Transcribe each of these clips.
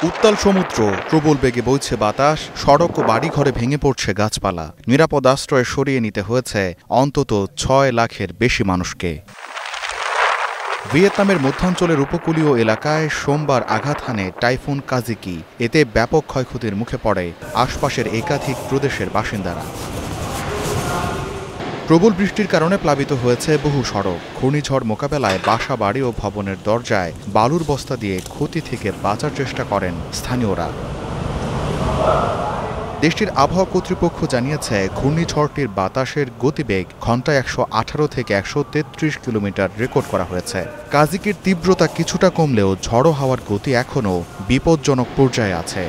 উত্তাল সমুদ্র, প্রবল বেগে বইছে বাতাস, সড়ক ও বাড়িঘরে ভেঙে পড়ছে গাছপালা। নিরাপদ আশ্রয়ে সরিয়ে নিতে হয়েছে অন্তত ৬ লাখের বেশি মানুষকে। ভিয়েতনামের মধ্যাঞ্চলের উপকূলীয় এলাকায় সোমবার আঘাত হানে টাইফুন কাজিকি। এতে ব্যাপক ক্ষয়ক্ষতির মুখে পড়ে আশপাশের একাধিক প্রদেশের বাসিন্দারা। প্রবল বৃষ্টির কারণে প্লাবিত হয়েছে বহু সড়ক। ঘূর্ণিঝড় মোকাবেলায় বাসা বাড়ি ও ভবনের দরজায় বালুর বস্তা দিয়ে ক্ষতি থেকে বাঁচার চেষ্টা করেন স্থানীয়রা। দেশটির আবহাওয়া কর্তৃপক্ষ জানিয়েছে, ঘূর্ণিঝড়টির বাতাসের গতিবেগ ঘন্টায় ১১৮ থেকে ১৩৩ কিলোমিটার রেকর্ড করা হয়েছে। কাজিকির তীব্রতা কিছুটা কমলেও ঝড়ো হাওয়ার গতি এখনও বিপজ্জনক পর্যায়ে আছে।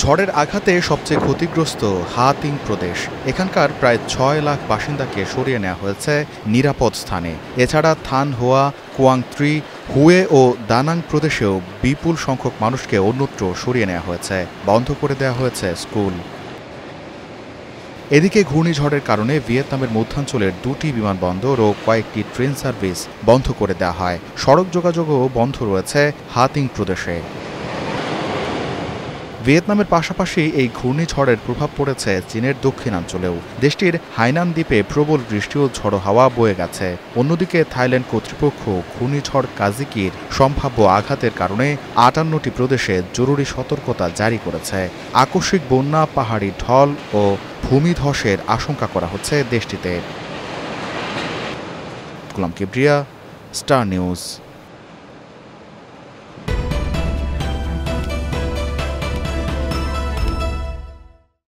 ঝড়ের আঘাতে সবচেয়ে ক্ষতিগ্রস্ত হা তিং প্রদেশ। এখানকার প্রায় ৬ লাখ বাসিন্দাকে সরিয়ে নেওয়া হয়েছে নিরাপদ স্থানে। এছাড়া থান হোয়া, কুয়াং ত্রি, হুয়ে ও দানাং প্রদেশেও বিপুল সংখ্যক মানুষকে অন্যত্র সরিয়ে নেওয়া হয়েছে। বন্ধ করে দেওয়া হয়েছে স্কুল। এদিকে ঘূর্ণিঝড়ের কারণে ভিয়েতনামের মধ্যাঞ্চলের ২টি বিমানবন্দর ও কয়েকটি ট্রেন সার্ভিস বন্ধ করে দেওয়া হয়। সড়ক যোগাযোগও বন্ধ রয়েছে হা তিং প্রদেশে। ভিয়েতনামের পাশাপাশি এই ঘূর্ণিঝড়ের প্রভাব পড়েছে চীনের দক্ষিণাঞ্চলেও। দেশটির হাইনান দ্বীপে প্রবল বৃষ্টি ও ঝড়ো হাওয়া বয়ে গেছে। অন্যদিকে থাইল্যান্ড কর্তৃপক্ষ ঘূর্ণিঝড় কাজিকির সম্ভাব্য আঘাতের কারণে ৫৮টি প্রদেশে জরুরি সতর্কতা জারি করেছে। আকস্মিক বন্যা, পাহাড়ি ঢল ও ভূমিধসের আশঙ্কা করা হচ্ছে দেশটিতে। গোলাম কিবরিয়া, স্টার নিউজ।